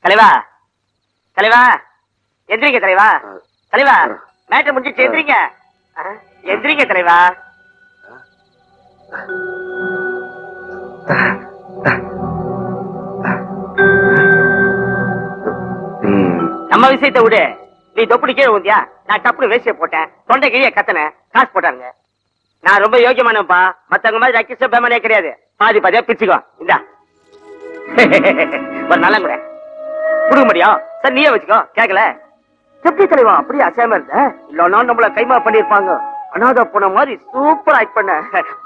தலைவா தலைவா எந்திரிங்க தலைவா தலைவா மேட்டர் முடிஞ்சிச்சு எந்திரிங்க எந்திரிங்க தலைவா நம்ம விஷயத்தை விடு நீ தொப்புடி கீழே ஊந்தியா நான் டப்புனு வேசிய போட்டேன் தொண்டை கீழே கத்தன காசு போட்டாங்க நான் ரொம்ப யோகியமானப்பா மத்தவங்க மாதிரி ரக்கிச பேமனே கிடையாது பாதி பாதியா பிச்சுக்கோ இந்தா ஒரு நல்ல கூட கொடுக்க முடியும் சார் நீயே வச்சுக்கோ கேட்கல எப்படி தலைவா அப்படியே அசையாம இருந்த இல்லன்னா நம்மள கைமா பண்ணிருப்பாங்க அனாதை போன மாதிரி சூப்பர் ஆக்ட் பண்ண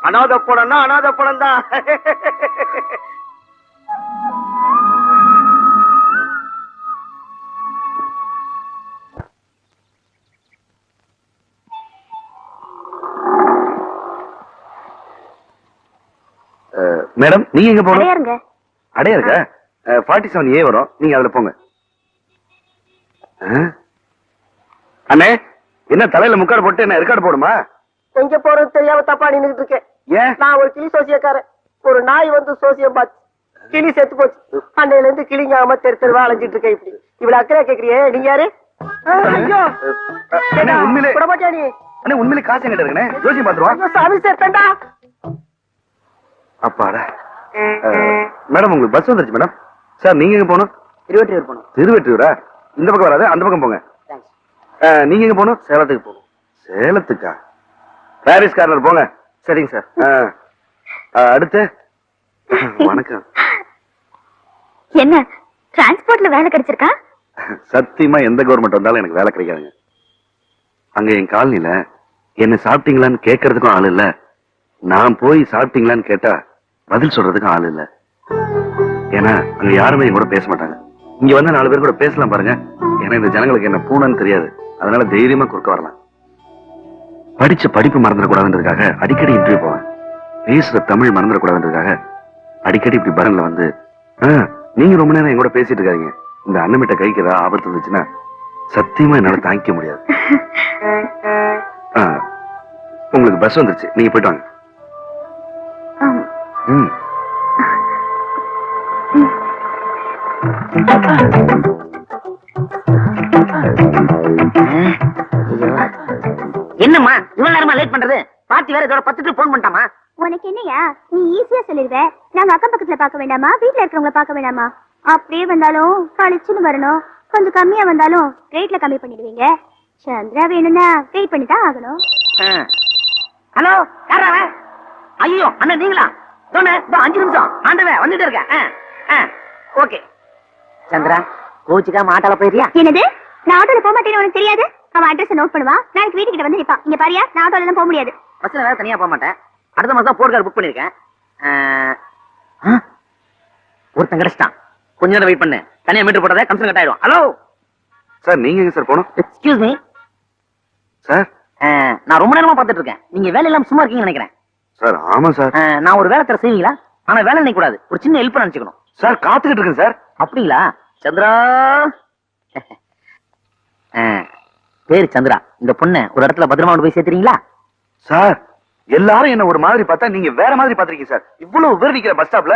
அனாதை போனம்னா அனாதை போனம் தான் மேடம் நீங்க எங்க போறீங்க? அடையாருங்க. அடையாருங்க 47A வரும், நீங்க அதுல போங்க. அண்ணே என்ன தலையில முக்காடு போட்டு என்ன ரெக்கார்டு போடுமா? எங்க போறது தெரியாம தப்பா நின்னுட்டு இருக்கேன். ஏன்? நான் ஒரு கிளி சோசியக்காரன். ஒரு நாய் வந்து சோசியம் பார்த்து கிளி செத்து போச்சு. அன்னையில இருந்து கிளிங்காம தெருவா அலைஞ்சிட்டு இருக்கேன். இப்படி இவ்வளவு அக்கறையா கேக்குறியே, நீங்க யாரு? ஐயோ அண்ணே உண்மையிலே குடமாட்டியா நீ? அண்ணே உண்மையிலே காசு எங்கிட்ட இருக்குண்ணே, ஜோசியம் பாத்துருவா. சாமி சேர்த்தண்டா. அப்பாடா. மேடம் உங்களுக்கு பஸ் வந்துருச்சு மேடம். சார் நீங்க எங்க போகணும்? திருவெற்றியூர் போகணும். திருவெற்றியூரா? இந்த பக்கம் வராது, அந்த பக்கம் போங்க. நீங்க எங்க போகணும்? சேலத்துக்கு போகணும். சேலத்துக்கா? பாரிஸ் கார்னர் போங்க. சரிங்க சார். அடுத்து வணக்கம். என்ன டிரான்ஸ்போர்ட்ல வேலை கிடைச்சிருக்கா? சத்தியமா எந்த கவர்மெண்ட் வந்தாலும் எனக்கு வேலை கிடைக்காதுங்க. அங்க என் காலனில என்ன சாப்பிட்டீங்களான்னு கேட்கறதுக்கும் ஆள் இல்ல, நான் போய் சாப்பிட்டீங்களான்னு கேட்டா பதில் சொல்றதுக்கும் ஆள் இல்ல. ஏன்னா அங்க யாருமே என் கூட பேச மாட்டாங்க. இங்க வந்து 4 பேர் கூட பேசலாம் பாருங்க. ஏன்னா இந்த ஜனங்களுக்கு என்ன பூனைன்னு தெரியாது, அதனால தைரியமா குறுக்க வரலாம். படிச்ச படிப்பு மறந்துடக்கூடாதுன்றதுக்காக அடிக்கடி இன்டர்வியூ போவேன். பேசுற தமிழ் மறந்துடக்கூடாதுன்றதுக்காக அடிக்கடி இப்படி பரன்ல வந்து நீங்க ரொம்ப நேரம் என் கூட பேசிட்டு இருக்காங்க. இந்த அன்னமிட்ட கைக்கு ஏதாவது ஆபத்து இருந்துச்சுன்னா சத்தியமா என்னால தாங்கிக்க முடியாது. உங்களுக்கு பஸ் வந்துருச்சு, நீங்க போயிட்டு வாங்க. என்னம்மா இவ்வளவு நேரமா லேட் பண்றது? பாத்தி வேற இதோட 10 போன் பண்ணிட்டாமா? உனக்கு என்னையா, நீ ஈஸியா சொல்லிடுவ. நாங்க அக்கம் பக்கத்துல பார்க்க வேண்டாமா, வீட்டுல இருக்கிறவங்கள பார்க்க வேண்டாமா? அப்படியே வந்தாலும் கழிச்சுன்னு வரணும். கொஞ்சம் கம்மியா வந்தாலும் ரேட்ல கம்மி பண்ணிடுவீங்க. சந்திரா வேணும்னா வெயிட் பண்ணி தான் ஆகணும். ஹலோ யாரா? ஐயோ அண்ணன் நீங்களா? 5 நிமிஷம் ஆண்டவன் வந்துட்டு இருக்கேன். ஓகே சந்திரா, கோச்சுக்கா மாட்டால போயிரியா? என்னது? நான் ஆட்டோல போக மாட்டேன்னு உனக்கு தெரியாது? அவன் அட்ரஸ் நோட் பண்ணுவா, நாளைக்கு வீட்டுக்கிட்ட வந்து நிப்பான். இங்க பாரியா, நான் ஆட்டோல எல்லாம் போக முடியாது. பஸ்ல வேற தனியா போக மாட்டேன். அடுத்த மாசம் போர்க்கார் புக் பண்ணிருக்கேன். ஒருத்தன் கிடைச்சிட்டான். கொஞ்ச நேரம் வெயிட் பண்ணு, தனியா மீட்டர் போட்டதே கமிஷன் கட் ஆயிடும். ஹலோ சார் நீங்க எங்க சார் போகணும்? Excuse me sir. நான் ரொம்ப நேரமா பார்த்துட்டு இருக்கேன். நீங்க வேலை இல்லாம சும்மா இருக்கீங்கன்னு நினைக்கிறேன். சார் ஆமா சார். நான் ஒரு வேலை தர செய்வீங்களா? ஆனா வேலை நினைக்க கூடாது, ஒரு சின்ன ஹெல்ப் நினைச்சுக்கணும். சார் காத்துக்கிட்டு இருக்கேன் சார். அப்படிங்களா? சந்திரா பேரு சந்திரா. இந்த பொண்ணு ஒரு இடத்துல பத்திரமா கொண்டு போய் சேர்த்துறீங்களா? சார் எல்லாரும் என்ன ஒரு மாதிரி பார்த்தா நீங்க வேற மாதிரி பாத்திருக்கீங்க சார். இவ்வளவு பேர் நிக்கிற பஸ் ஸ்டாப்ல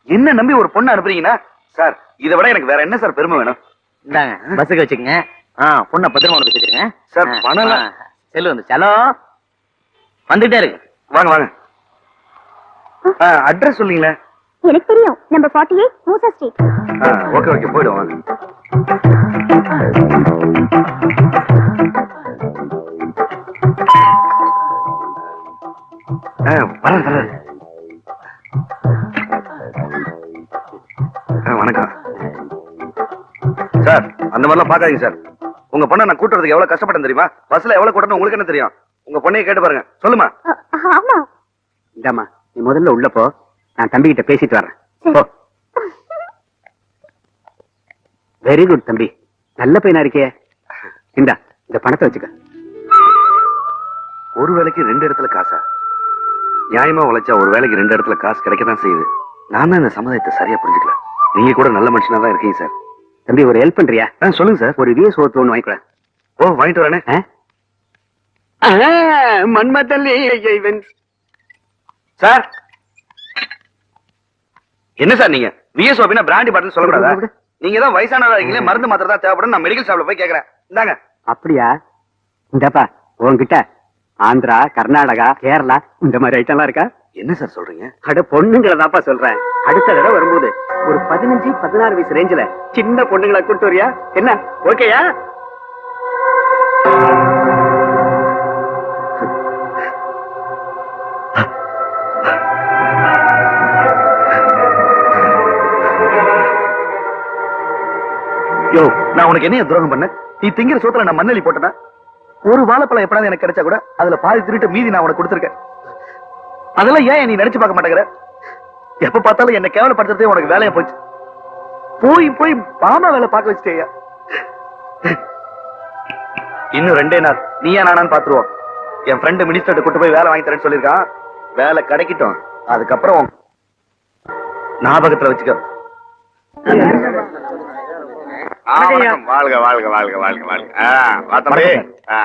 என்ன நம்பி ஒரு பொண்ணு அனுப்புறீங்கன்னா சார் இதை விட எனக்கு வேற என்ன சார் பெருமை வேணும்? இந்தாங்க பஸ்ஸுக்கு வச்சுக்கோங்க. பொண்ணை பத்திரமா கொண்டு போய் சேர்த்துருங்க சார். பணம் செல்லு வந்து சலோ வந்துட்டே இருக்கு. வாங்க வாங்க. அட்ரஸ் சொல்லுங்களேன். எனக்கு தெரியும், நம்பர் 48 மூசா ஸ்ட்ரீட். ஓகே ஓகே போய்டும் வாங்க. வணக்கம் சார். அந்த மாதிரிலாம் பாக்காதீங்க சார். உங்க பொண்ணை நான் கூட்டுறதுக்கு எவ்வளவு கஷ்டப்பட்டேன் தெரியுமா? பஸ்ல எவ்வளவு கூட்டணும் உங்களுக்கு என்ன தெரியும்? உங்க பொண்ணையை கேட்டு பாருங்க. சொல்லுமா? ஆமா. இந்தாமா நீ முதல்ல உள்ள போ, நான் தம்பி கிட்ட பேசிட்டு வரேன். வெரி குட் தம்பி, நல்ல பையனா இருக்கே. இந்தா இந்த பணத்தை வச்சுக்க. ஒரு வேலைக்கு 2 இடத்துல காசா? நியாயமா உழைச்சா ஒரு வேலைக்கு 2 இடத்துல காசு கிடைக்கதான் செய்யுது. நான் தான் இந்த சமுதாயத்தை சரியா புரிஞ்சுக்கல. நீங்க கூட நல்ல மனுஷனா தான் இருக்கீங்க சார். தம்பி ஒரு ஹெல்ப் பண்றியா? சொல்லுங்க சார். ஒரு விஎஸ் ஓட்டு ஒன்று வாங்கிக்கிறேன். வாங்கிட்டு வரேனே. மன்மதல்லி சார் என்ன சார் நீங்க விஎஸ் ஓபினா பிராண்டி பாட்டில் சொல்லக்கூடாதா? நீங்க தான் வயசானவங்களே மருந்து மாத்திரை தான் தேவைப்படும். நான் மெடிக்கல் ஷாப்ல போய் கேக்குறேன். இந்தாங்க. அப்படியா? இந்தப்பா உன்கிட்ட ஆந்திரா, கர்நாடகா, கேரளா இந்த மாதிரி ஐட்டம் எல்லாம் இருக்கா? என்ன சார் சொல்றீங்க? அட பொண்ணுங்களை தான்ப்பா சொல்றேன். அடுத்த தடவை வரும்போது ஒரு 15-16 வயசு ரேஞ்சில சின்ன பொண்ணுங்களை கூட்டு வரியா? என்ன ஓகேயா? யோ, நான் உனக்கு என்ன துரோகம் பண்ண? நீ திங்கிற சோத்துல நான் மண்ணெளி போட்டேன். ஒரு வாழைப்பழம் எப்படாது எனக்கு கிடைச்சா கூட அதுல பாதி திருட்டு மீதி நான் உனக்கு கொடுத்துருக்கேன். அதெல்லாம் ஏன் நீ நினைச்சு பார்க்க மாட்டேங்கிற? எப்ப பார்த்தாலும் என்ன கேவலப்படுத்துறதே உனக்கு வேலையா போச்சு. போய் போய் மாமா வேலை பார்க்க வச்சுட்டேயா. இன்னும் 2 நாள் நீயா நானான்னு பாத்துருவோம். என் ஃப்ரெண்டு மினிஸ்டர் கூட்டு போய் வேலை வாங்கி தரேன்னு சொல்லியிருக்கான். வேலை கிடைக்கட்டும், அதுக்கப்புறம் ஞாபகத்துல வச்சுக்க. வணக்கம். வாழ்க வாழ்க வாழ்க வாழ்க வாழ்க. வா தம்பி.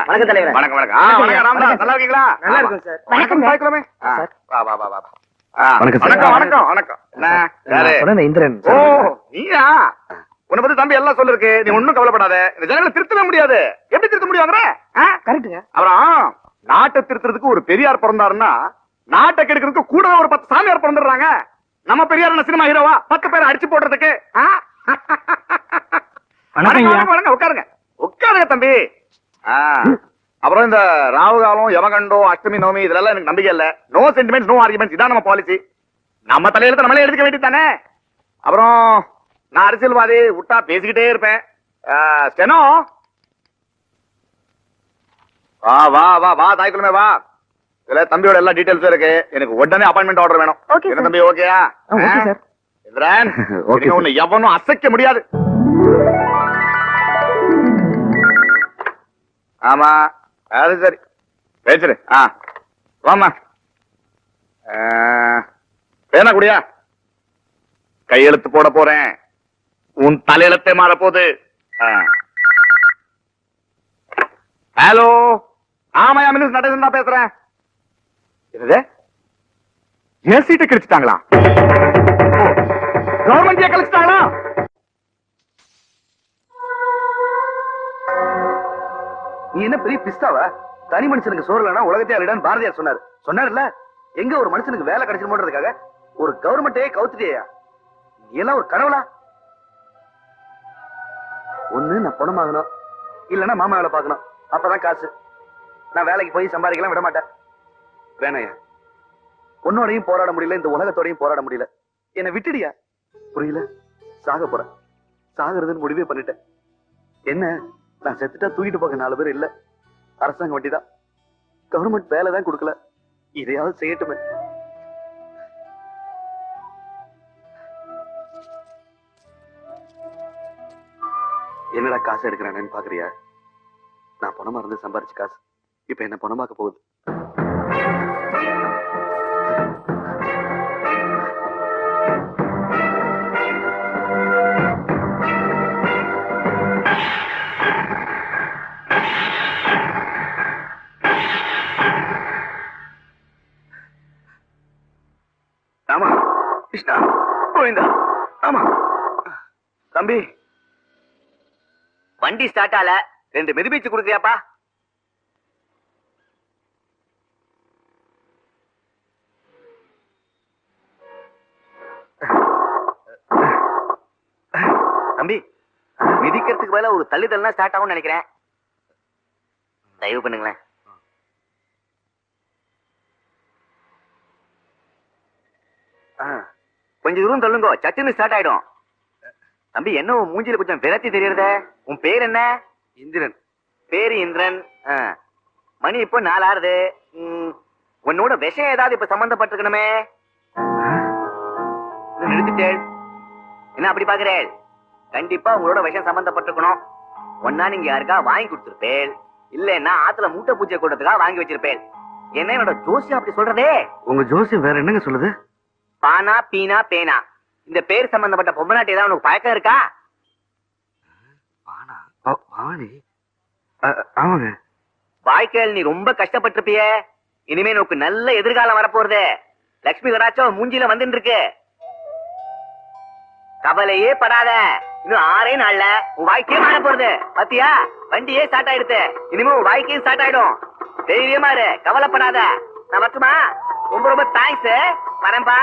வணக்கம் தலைவர். வணக்கம் வணக்கம். வணக்கம் ராமதாஸ், நல்லா இருக்கீங்களா? நல்லா இருக்கும் சார். வணக்கம் பாய்க்கலாமே. வா வா வா வா. வணக்கம் சார். வணக்கம் வணக்கம் வணக்கம். என்ன யாரு? இந்திரன். ஓ நீயா? உன்னை பத்தி தம்பி எல்லாம் சொல்லிருக்கு. நீ ஒண்ணும் கவலைப்படாத. இந்த ஜனங்களை திருத்தவே முடியாது. எப்படி திருத்த முடியாங்கிற? கரெக்ட்டுங்க. அப்புறம் நாட்டை திருத்துறதுக்கு ஒரு பெரியார் பிறந்தாருன்னா நாட்டை கெடுக்கிறதுக்கு கூட ஒரு 10 சாமியார் பிறந்துடுறாங்க. நம்ம பெரியார் என்ன சினிமா ஹீரோவா 10 பேரை அடிச்சு போடுறதுக்கு? வணக்கம். உட்காருங்க உட்காருங்க தம்பி. அப்புறம் இந்த ராகு காலம், யமகண்டோ, அஷ்டமி, நவமி இதெல்லாம் எனக்கு நம்பிக்கை இல்ல. No sentiment, no argument. இதான் நம்ம பாலிசி. நம்ம தலையில நம்மளே எடுக்க வேண்டியது தானே. அப்புறம் நான் அரசியல்வாதி, விட்டா பேசிக்கிட்டே இருப்பேன். ஸ்டெனோ வா வா வா வா தாய்க்குள்ளமே வா. இதுல தம்பியோட எல்லா டீடைல்ஸும் இருக்கு. எனக்கு உடனே அப்பாயின்மெண்ட் ஆர்டர் வேணும். என்ன தம்பி ஓகேயா? Okay sir. Indran, okay sir. ஒண்ணு எவனும் அசைக்க முடியாது. ஆமா அது சரி பேசுரு. வாமா. பேனா குடியா? கையெழுத்து போட போறேன். உன் தலையெழுத்தே மாற போகுது. ஹலோ, ஆமாயா மினிஸ்டர் நடேசன் தான் பேசுறேன். என்னது? என் சீட்டை கிழிச்சிட்டாங்களா? கவர்மெண்ட் கழிச்சிட்டாங்களா? நீ என்ன பெரிய பிஸ்தாவா? தனி மனுஷனுக்கு சோறு இல்லைன்னா உலகத்தை அழிடான்னு பாரதியார் சொன்னார்ல. எங்க ஒரு மனுஷனுக்கு வேலை கிடைச்சிருமோன்றதுக்காக ஒரு கவர்மெண்ட்டே கவுத்துட்டியா? நீ எல்லாம் ஒரு கனவுலா? ஒண்ணு நான் பணமாகணும், இல்லன்னா மாமா வேலை பார்க்கணும். அப்பதான் காசு. நான் வேலைக்கு போய் சம்பாதிக்கலாம் விட மாட்டேன். வேணையா, உன்னோடையும் போராட முடியல, இந்த உலகத்தோடையும் போராட முடியல. என்னை விட்டுடியா? புரியல? சாக போறேன். சாகிறதுன்னு முடிவே பண்ணிட்டேன். என்ன, நான் செத்துட்டா தூக்கிட்டு போக 4 பேர் இல்ல. அரசாங்க வண்டிதான். கவர்மெண்ட் வேலை தான் கொடுக்கல. இதையாவது செய்யட்டுமே. என்னடா காசு எடுக்கிறானேன்னு பாக்குறியா? நான் பணமா இருந்து சம்பாரிச்சு காசு இப்ப என்ன பணமாக்க போகுது. ஆமா கிருஷ்ணா, கோவிந்தா. ஆமா தம்பி, வண்டி ஸ்டார்ட் ஆல 2 மெதுபீச்சு கொடுக்குறியாப்பா? தம்பி, மிதிக்கிறதுக்கு பதிலா ஒரு தள்ளி தள்ளினா ஸ்டார்ட் ஆகும்னு நினைக்கிறேன். தயவு பண்ணுங்களேன். கொஞ்சம் தூரம் தள்ளுங்க, சட்டுன்னு ஸ்டார்ட் ஆயிடும். தம்பி, என்ன உன் மூஞ்சில கொஞ்சம் விரத்தி தெரியறதே? உன் பேர் என்ன? இந்திரன். பேரு இந்திரன். மணி இப்போ 4 ஆறுது. உன்னோட விஷயம் ஏதாவது இப்ப சம்பந்தப்பட்டிருக்கணுமே. நிறுத்திட்டேள். என்ன அப்படி பாக்குறேள்? கண்டிப்பா உங்களோட விஷயம் சம்பந்தப்பட்டிருக்கணும். ஒன்னா நீங்க யாருக்கா வாங்கி கொடுத்துருப்பேள், இல்லன்னா ஆத்துல மூட்டை பூஜை கூட்டத்துக்காக வாங்கி வச்சிருப்பேள். என்ன என்னோட ஜோசியம் அப்படி சொல்றதே? உங்க ஜோசியம் வேற என்னங்க சொல்லுது? பானா பீனா பேனா இந்த பேர் சம்பந்தப்பட்ட பொம்மநாட்டி ஏதாவது உனக்கு பழக்கம் இருக்கா? வாணி. ஆமாங்க. வாழ்க்கையில் நீ ரொம்ப கஷ்டப்பட்டிருப்பிய. இனிமே உனக்கு நல்ல எதிர்காலம் வரப்போறது. லட்சுமி கடாச்சோ மூஞ்சில வந்துட்டு இருக்கு. கவலையே படாத. இன்னும் 6 நாள்ல உன் வாழ்க்கையே மாற போறது பாத்தியா? வண்டியே ஸ்டார்ட் ஆயிடுது, இனிமே உன் வாழ்க்கையும் ஸ்டார்ட் ஆயிடும். தைரியமா இரு, கவலைப்படாத. நான் மட்டுமா? ரொம்ப ரொம்ப தேங்க்ஸ். வரேன்பா.